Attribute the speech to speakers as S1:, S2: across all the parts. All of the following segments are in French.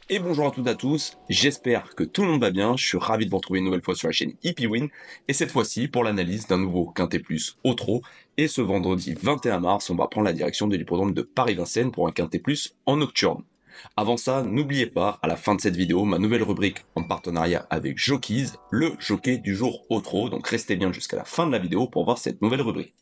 S1: Et bonjour à toutes et à tous, j'espère que tout le monde va bien, je suis ravi de vous retrouver une nouvelle fois sur la chaîne Hippie Win, et cette fois-ci pour l'analyse d'un nouveau Quintet Plus au trot, et ce vendredi 21 mars, on va prendre la direction de l'hippodrome de Paris-Vincennes pour un Quintet Plus en nocturne. Avant ça, n'oubliez pas, à la fin de cette vidéo, ma nouvelle rubrique en partenariat avec Jockeys, le jockey du jour au trot, donc restez bien jusqu'à la fin de la vidéo pour voir cette nouvelle rubrique.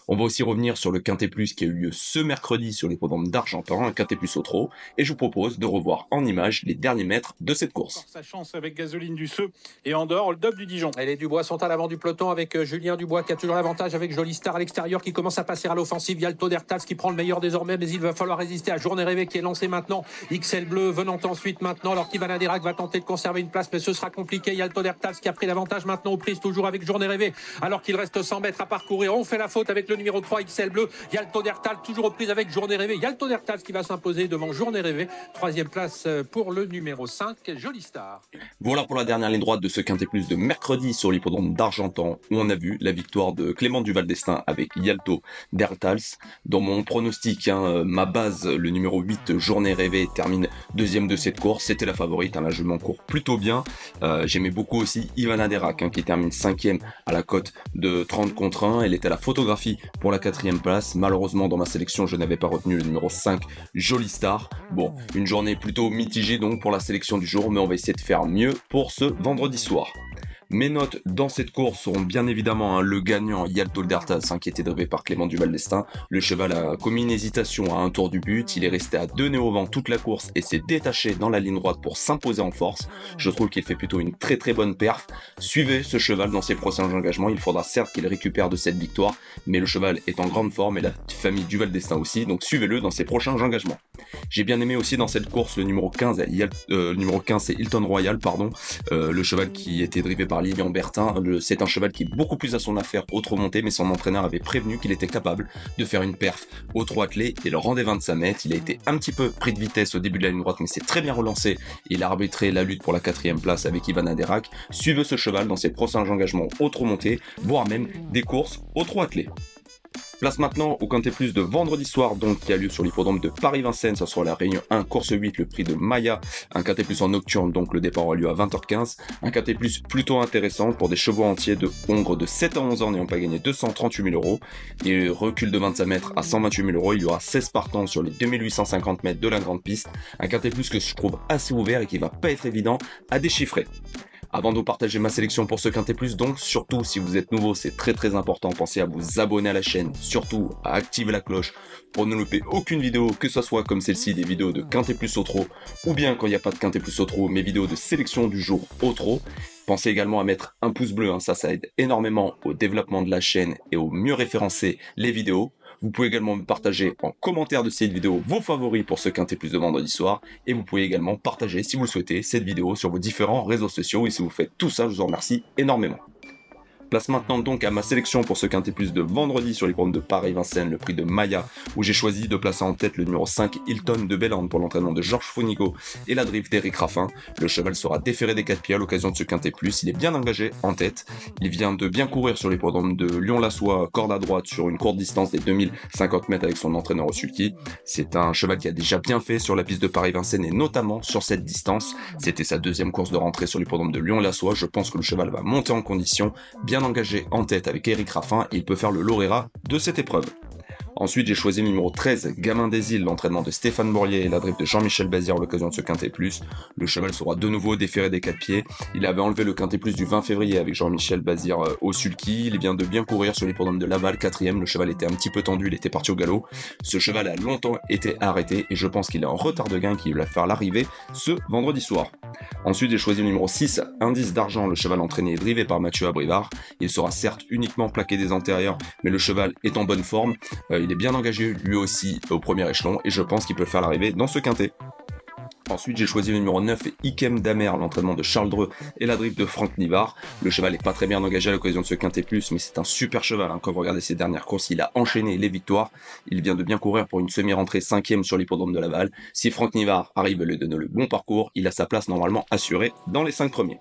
S1: On va aussi revenir sur le Quintet Plus qui a eu lieu ce mercredi sur l'hippodrome d'Argentan, un Quintet Plus au trot, et je vous propose de revoir en images les derniers mètres de cette course.
S2: Sa chance avec Gasoline du Seu et en dehors le double du Dijon. Et les Dubois sont à l'avant du peloton avec Julien Dubois qui a toujours l'avantage avec Jolie Star à l'extérieur qui commence à passer à l'offensive. Il y a le Todertals qui prend le meilleur désormais, mais il va falloir résister à Journée Rêvée qui est lancé maintenant. XL Bleu venant ensuite maintenant, alors qu'Ivan Adirac va tenter de conserver une place, mais ce sera compliqué. Il y a le Todertals qui a pris l'avantage maintenant aux prises, toujours avec Journée Rêvée, alors qu'il reste 100 mètres à parcourir. On fait la faute avec le numéro 3 XL Bleu. Il y a le Todertals toujours aux prises avec Journée Rêvée. Il y a le Todertals qui va s'imposer devant Journée Rêvée. Troisième place pour le numéro 5, Jolie Star.
S1: Voilà pour la dernière ligne droite de ce Quintet Plus de mercredi sur l'hippodrome d'Argentan, où on a vu la victoire de Clément Duval d'Estaing avec Yalto Dertals. Dans mon pronostic, ma base, le numéro 8, Journée Rêvée, termine deuxième de cette course. C'était la favorite, là je m'en cours plutôt bien. J'aimais beaucoup aussi Ivana Derac, qui termine cinquième à la cote de 30 contre 1. Elle était à la photographie pour la quatrième place. Malheureusement, dans ma sélection, je n'avais pas retenu le numéro 5, Jolie Star. Bon, une journée plutôt mitigée donc pour la sélection du jour, mais on va essayer de faire mieux pour ce vendredi soir. Mes notes dans cette course seront bien évidemment le gagnant Yalto Dertas, qui était drivé par Clément Duval d'Estaing. Le cheval a commis une hésitation à un tour du but, il est resté à 2 nez au vent toute la course et s'est détaché dans la ligne droite pour s'imposer en force. Je trouve qu'il fait plutôt une très bonne perf. Suivez ce cheval dans ses prochains engagements, il faudra certes qu'il récupère de cette victoire, mais le cheval est en grande forme et la famille Duval d'Estaing aussi, donc suivez-le dans ses prochains engagements. J'ai bien aimé aussi dans cette course le numéro 15, c'est Hilton Royal, le cheval qui était drivé par Lilian Bertin. C'est un cheval qui est beaucoup plus à son affaire au trot monté, mais son entraîneur avait prévenu qu'il était capable de faire une perf au trot attelé et le rang des 25 mètres. Il a été un petit peu pris de vitesse au début de la ligne droite, mais c'est très bien relancé. Il a arbitré la lutte pour la quatrième place avec Ivan Aderac. Suivez ce cheval dans ses prochains engagements au trot monté, voire même des courses au trot attelé. Place maintenant au Quintet Plus de vendredi soir, donc qui a lieu sur l'hippodrome de Paris-Vincennes. Ça sera la réunion 1, course 8, le prix de Maya. Un Quintet Plus en nocturne, donc le départ aura lieu à 20h15. Un Quintet Plus plutôt intéressant pour des chevaux entiers de Hongre de 7 à 11 ans n'ayant pas gagné 238 000 euros. Et recul de 25 mètres à 128 000 euros. Il y aura 16 partants sur les 2850 mètres de la grande piste. Un Quintet Plus que je trouve assez ouvert et qui va pas être évident à déchiffrer. Avant de vous partager ma sélection pour ce Quintet Plus, donc surtout si vous êtes nouveau, c'est très important, pensez à vous abonner à la chaîne, surtout à activer la cloche pour ne louper aucune vidéo, que ce soit comme celle-ci, des vidéos de Quintet Plus au trot, ou bien quand il n'y a pas de Quintet Plus au trot, mes vidéos de sélection du jour au trot. Pensez également à mettre un pouce bleu, ça aide énormément au développement de la chaîne et au mieux référencer les vidéos. Vous pouvez également me partager en commentaire de cette vidéo vos favoris pour ce Quintet Plus de vendredi soir. Et vous pouvez également partager, si vous le souhaitez, cette vidéo sur vos différents réseaux sociaux. Et si vous faites tout ça, je vous en remercie énormément. Place maintenant donc à ma sélection pour ce Quintet Plus de vendredi sur les programmes de Paris-Vincennes, le prix de Maya, où j'ai choisi de placer en tête le numéro 5 Hilton de Bellande pour l'entraînement de Georges Founigo et la drive d'Éric Raffin. Le cheval sera déféré des 4 pieds à l'occasion de ce Quintet Plus, il est bien engagé en tête, il vient de bien courir sur les programmes de Lyon-la-Soie, corde à droite sur une courte distance des 2050 mètres avec son entraîneur au sulky. C'est un cheval qui a déjà bien fait sur la piste de Paris-Vincennes et notamment sur cette distance. C'était sa deuxième course de rentrée sur les programmes de Lyon-la-Soie. Je pense que le cheval va monter en condition, bien engagé en tête avec Éric Raffin et il peut faire le lauréat de cette épreuve. Ensuite, j'ai choisi le numéro 13, Gamin des Îles, l'entraînement de Stéphane Bourlier et la drive de Jean-Michel Bazir à l'occasion de ce Quintet Plus. Le cheval sera de nouveau déféré des 4 pieds. Il avait enlevé le Quintet Plus du 20 février avec Jean-Michel Bazir au sulky. Il vient de bien courir sur l'hippodrome de Laval, 4ème. Le cheval était un petit peu tendu, il était parti au galop. Ce cheval a longtemps été arrêté et je pense qu'il est en retard de gain qui va faire l'arrivée ce vendredi soir. Ensuite, j'ai choisi le numéro 6, Indice d'Argent, le cheval entraîné et drivé par Mathieu Abrivard. Il sera certes uniquement plaqué des antérieurs, mais le cheval est en bonne forme. Il est bien engagé lui aussi au premier échelon et je pense qu'il peut faire l'arrivée dans ce quintet. Ensuite, j'ai choisi le numéro 9, Ikem Damer, l'entraînement de Charles Dreux et la drive de Franck Nivard. Le cheval n'est pas très bien engagé à l'occasion de ce Quintet Plus, mais c'est un super cheval. Quand vous regardez ses dernières courses, il a enchaîné les victoires. Il vient de bien courir pour une semi-rentrée 5ème sur l'hippodrome de Laval. Si Franck Nivard arrive à lui donner le bon parcours, il a sa place normalement assurée dans les 5 premiers.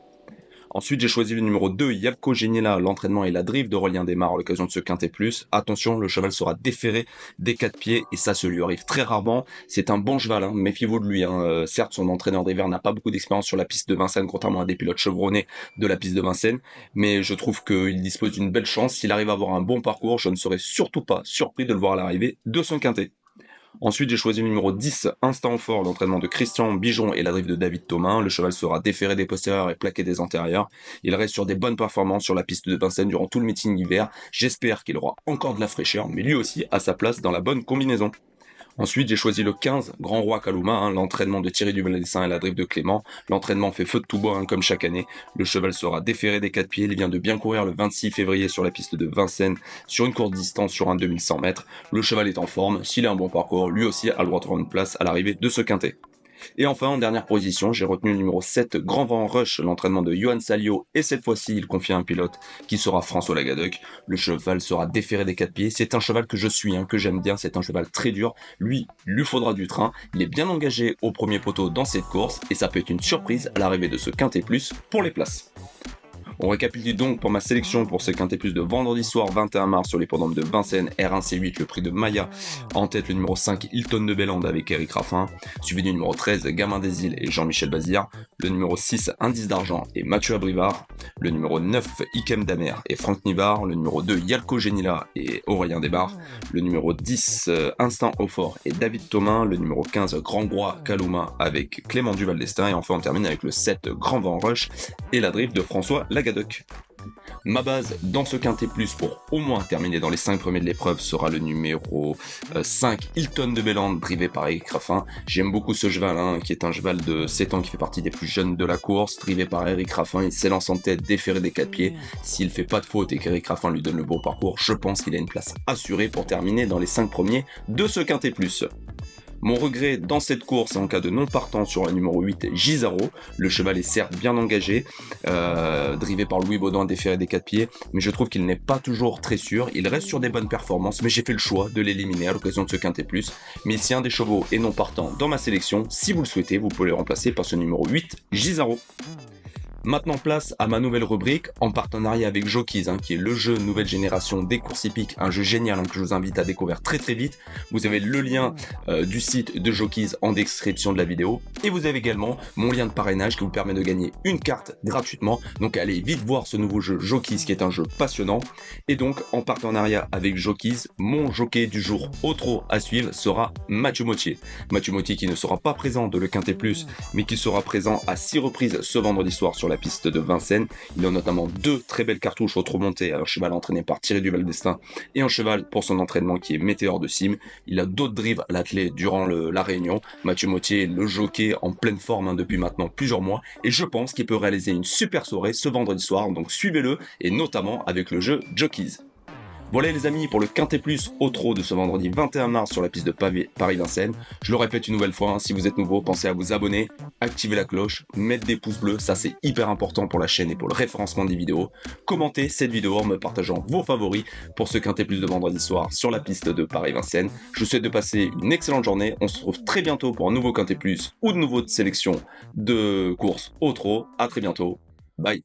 S1: Ensuite, j'ai choisi le numéro 2, Yapko Geniela. L'entraînement et la drive d'Aurélien Desmar à l'occasion de ce quintet plus. Attention, le cheval sera déféré des 4 pieds et ça lui arrive très rarement. C'est un bon cheval, hein. Méfiez-vous de lui. Certes, son entraîneur d'hiver n'a pas beaucoup d'expérience sur la piste de Vincennes, contrairement à des pilotes chevronnés de la piste de Vincennes. Mais je trouve qu'il dispose d'une belle chance. S'il arrive à avoir un bon parcours, je ne serais surtout pas surpris de le voir à l'arrivée de son quintet. Ensuite, j'ai choisi le numéro 10, Instant Fort, l'entraînement de Christian Bijon et la drive de David Thomas. Le cheval sera déféré des postérieurs et plaqué des antérieurs. Il reste sur des bonnes performances sur la piste de Vincennes durant tout le meeting hiver. J'espère qu'il aura encore de la fraîcheur, mais lui aussi a sa place dans la bonne combinaison. Ensuite, j'ai choisi le 15, Grand Roi Kaluma, l'entraînement de Thierry Duval-Dessin et la drive de Clément. L'entraînement fait feu de tout bois, comme chaque année. Le cheval sera déféré des 4 pieds. Il vient de bien courir le 26 février sur la piste de Vincennes, sur une courte distance sur un 2100 mètres. Le cheval est en forme. S'il a un bon parcours, lui aussi a le droit de prendre une place à l'arrivée de ce quintet. Et enfin, en dernière position, j'ai retenu le numéro 7, Grand Vent Rush, l'entraînement de Johan Salio, et cette fois-ci, il confie à un pilote qui sera François Lagadoc. Le cheval sera déféré des 4 pieds. C'est un cheval que je suis, que j'aime bien. C'est un cheval très dur. Lui faudra du train. Il est bien engagé au premier poteau dans cette course, et ça peut être une surprise à l'arrivée de ce quintet plus pour les places. On récapitule donc pour ma sélection pour ce quintet plus de vendredi soir 21 mars sur l'hippodrome de Vincennes, R1C8, le prix de Maya. En tête, le numéro 5, Hilton de Bellande avec Eric Raffin. Suivi du numéro 13, Gamin des Îles et Jean-Michel Bazir. Le numéro 6, Indice d'Argent et Mathieu Abrivard. Le numéro 9, Ikem Damer et Franck Nivard. Le numéro 2, Yalko Genila et Aurélien Desbar. Le numéro 10, Instant Hautfort et David Thomas. Le numéro 15, Grand Roi Kaluma avec Clément Duval-Destin. Et enfin, on termine avec le 7, Grand Vent Rush et la drive de François Lagadoc. Ma base dans ce quintet plus pour au moins terminer dans les 5 premiers de l'épreuve sera le numéro 5, Hilton de Bellande, drivé par Eric Raffin. J'aime beaucoup ce cheval, qui est un cheval de 7 ans qui fait partie des plus jeunes de la course, drivé par Eric Raffin. Il s'élance en tête, déféré des 4 pieds. S'il fait pas de faute et qu'Eric Raffin lui donne le bon parcours, je pense qu'il a une place assurée pour terminer dans les 5 premiers de ce quintet plus. Mon regret dans cette course, en cas de non partant sur le numéro 8, Gisaro. Le cheval est certes bien engagé, drivé par Louis Baudin, déféré des 4 pieds, mais je trouve qu'il n'est pas toujours très sûr. Il reste sur des bonnes performances, mais j'ai fait le choix de l'éliminer à l'occasion de ce quintet plus. Mais si un des chevaux est non partant dans ma sélection, si vous le souhaitez, vous pouvez le remplacer par ce numéro 8, Gisaro. Maintenant place à ma nouvelle rubrique en partenariat avec Jockeys, qui est le jeu nouvelle génération des courses hippiques, un jeu génial que je vous invite à découvrir très très vite. Vous avez le lien du site de Jockeys en description de la vidéo et vous avez également mon lien de parrainage qui vous permet de gagner une carte gratuitement. Donc allez vite voir ce nouveau jeu Jockeys qui est un jeu passionnant. Et donc en partenariat avec Jockeys, mon jockey du jour au trot à suivre sera Mathieu Mottier. Mathieu Mottier qui ne sera pas présent de le Quintet Plus mais qui sera présent à 6 reprises ce vendredi soir sur la piste de Vincennes. Il a notamment 2 très belles cartouches au trot monté, un cheval entraîné par Thierry Duval-Destin et un cheval pour son entraînement qui est Météor de Cime. Il a d'autres drives à l'attelé durant la réunion. Mathieu Mottier est le jockey en pleine forme depuis maintenant plusieurs mois et je pense qu'il peut réaliser une super soirée ce vendredi soir, donc suivez-le et notamment avec le jeu Jockeys. Voilà les amis pour le Quintet Plus au trot de ce vendredi 21 mars sur la piste de Paris-Vincennes. Je le répète une nouvelle fois, si vous êtes nouveau, pensez à vous abonner, activer la cloche, mettre des pouces bleus, ça c'est hyper important pour la chaîne et pour le référencement des vidéos. Commentez cette vidéo en me partageant vos favoris pour ce Quintet Plus de vendredi soir sur la piste de Paris-Vincennes. Je vous souhaite de passer une excellente journée, on se retrouve très bientôt pour un nouveau Quintet Plus ou de nouveaux sélections de courses au trot. À très bientôt, bye.